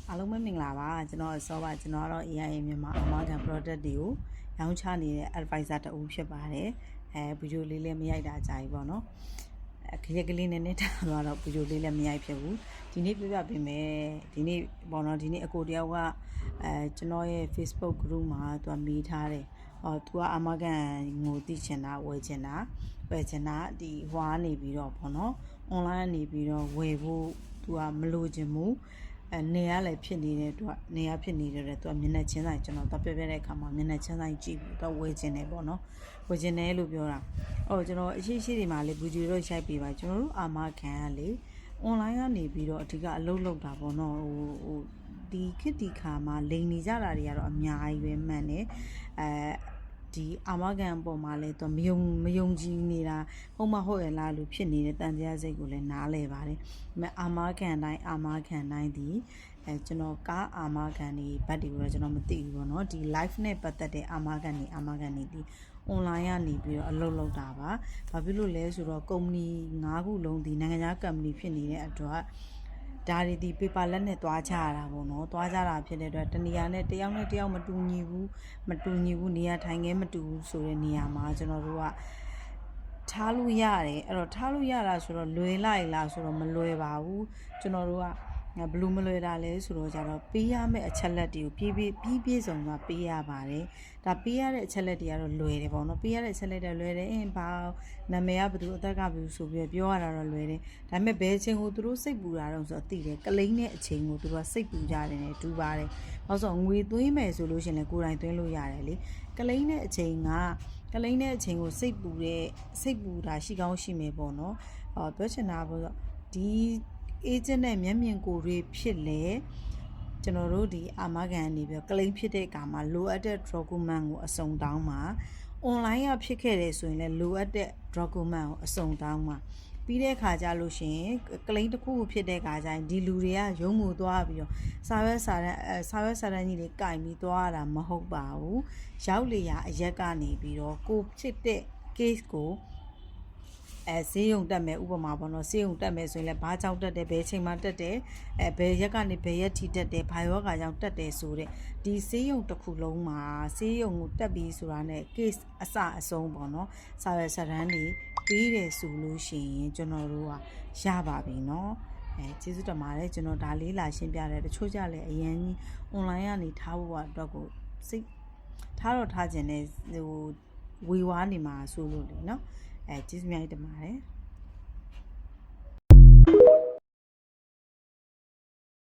အားလုံးပဲမင်္ဂလာပါကျွန်တော်ဆောပါကျွန်တော်ကတော့ AI မြန်မာအမေရိကန် product တွေကိုရောင်းချနေတဲ့ advisor တူဖြစ်ပါတယ်ဗီဒီယိုလေးလည်းမရိုက်တာကြာပြီပေါ့နော်ခရက်ကလေးနဲ့ထားတော့ဗီဒီယိုလေးလည်းမရိုက်ဖြစ်ဘူးဒီနေ့ပြပြပေးမယ်ဒီနေ့ပေါ့နော်ဒီနေ့အကိုတယောက်ကကျွန်တော်ရဲ့ Facebook group မှာသူကမေးထားတယ်သူကအမကန်ငိုသိချင်တာဝယ်ချင်တာဒီဟွာနေပြီးတော့ပေါ့နော် online ကနေပြီးတော့ဝယ်ဖို့သူကမလိုချင်ဘူးနေရလည်းဖြစ်နေတဲ့သူကနေရဖြစ်နေတဲ့သူကမျက်နှာချင်းဆိုင်ကျွန်တော်တော့ပြပြတဲ့အခါမှာမျက်နှာချင်းဆိုင်ကြည့်ပြီးတော့ဝယ်ချင်တယ်ပေါ့နော်ဝယ်ချင်တယ်လို့ပြောတာကျွန်တော်အရှိရှိတွေမှာလေဗီဒီယိုတော့ရိုက်ပေးပါကျွန်တော်တို့အာမခံကလေ online ကနေပြီးတော့အဓိကအလုပ်လုပ်တာပေါ့နော်ဒီခေတ်ဒီခါမှာလိန်နေကြတာတွေကတော့အများကြီးပဲမှန်တယ်ဒီအာမခံပေါ်မှာလဲသူမယုံကြည်နေတာဟုတ်မဟုတ်ရလားလို့ဖြစ်နေတဲ့တန်တရားစိတ်ကိုလည်းနားလဲပါတယ်အာမခံတိုင်းဒီကျွန်တော်ကားအာမခံနေဘတ်တွေကိုတော့ကျွန်တော်မသိဘူးပေါ့နော်ဒီ live နဲ့ပတ်သက်တဲ့အာမခံနေဒီ online ကနေပြီးတော့အလုပ်လုပ်တာပါဘာဖြစ်လို့လဲဆိုတော့ကုမ္ပဏီ9ခုလုံးဒီနိုင်ငံခြားကုမ္ပဏီဖြစ်နေတဲ့အတွက်ဒါတွေဒီ paper လက်နဲ့တွားချရတာပေါ့နော်တွားချတာဖြစ်တဲ့အတွက်တနေရာနဲ့တယောက်မတူညီဘူးနေရာထိုင်ခင်းမတူဘူးဆိုတဲ့နေရာမှာကျွန်တော်တို့ကထားလို့ရတယ်အဲ့တော့ထားလို့ရတာဆိုတော့လွယ်လိုက်လားဆိုတော့မလွယ်ပါဘူးကျွန်တော်တို့ကဘလူးမလွယ်တာလဲဆိုတော့ကြတော့ပေးရမယ့်အချက်လက်တွေကိုပြည့်စုံသွားပေးရပါတယ်ဒါပေးရတဲ့အချက်လက်တွေကတော့လွယ်တယ်ပေါ့နော်ပေးရတဲ့အချက်လက်တွေလွယ်တယ်ဘာနာမည်ကဘယ်သူအသက်ကဘယ်သူဆိုပြီးပြောရတာတော့လွယ်တယ်ဒါပေမဲ့ဘယ်အချိန်ကိုသူတို့စိတ်ပူတာတော့ဆိုတော့သိတယ်ကလိန်းတဲ့အချိန်ကိုသူတို့ကစိတ်ပူကြတယ်နဲ့တူပါတယ်ဘာလို့ဆိုငွေသွင်းမယ်ဆိုလို့ရှင်လဲကိုယ်တိုင်သွင်းလို့ရတယ်လေကလိန်းတဲ့အချိန်ကိုစိတ်ပူတာရှိကောင်းရှိမယ်ပေါ့နော်ပြောချင်တာပေါ့ဒီ agent နဲ့မျက်မြင်ကိုယ်တွေဖြစ်လေကျွန်တော်တို့ဒီအာမခံနေပြီး claim ဖြစ်တဲ့အခါမှာလိုအပ်တဲ့ document ကိုအစုံတောင်းမှာ online ရဖြစ်ခဲ့တယ်ဆိုရင်လည်းလိုအပ်တဲ့ document ကိုအစုံတောင်းမှာပြီးတဲ့အခါကျလို့ရှိရင် claim တစ်ခုဖြစ်တဲ့အခါကျရင်ဒီလူတွေကရုံးမှုသွားပြီးတော့စာရွက်စာတမ်းကြီးတွေကင်ပြီးသွားတာမဟုတ်ပါဘူးရောက်လေရာအရက်ကနေပြီးတော့ကိုဖြစ်တဲ့ case ကိုဈေးရုံတက်မယ်ဥပမာပေါ့နော်ဈေးရုံတက်မယ်ဆိုရင်လည်းဘာကြောင့်တက်တယ်ဘယ်ချိန်မှတက်တယ်ဘယ်ရက်ကနေဘယ်ရက်ထိတက်တယ်ဘာယောဂါကြောင့်တက်တယ်ဆိုတဲ့ဒီဈေးရုံတစ်ခုလုံးမှာဈေးရုံကိုတက်ပြီးဆိုတာနဲ့ case အစအဆုံးပေါ့နော်စာရွက်စာတမ်းတွေပြီးတယ်ဆိုလို့ရှိရင်ကျွန်တော်တို့ကရပါပြီနော်ကျေးဇူးတင်ပါတယ်ကျွန်တော်ဒါလေးလာရှင်းပြတယ်တချို့ကြလည်းအရင်ကြီး online ကနေထားဖို့အတွက်ကိုစိတ်ထားခြင်းနဲ့ဝေဝါးနေမှာဆိုလို့လေနော်ကျေးဇူးများတင်ပါတယ်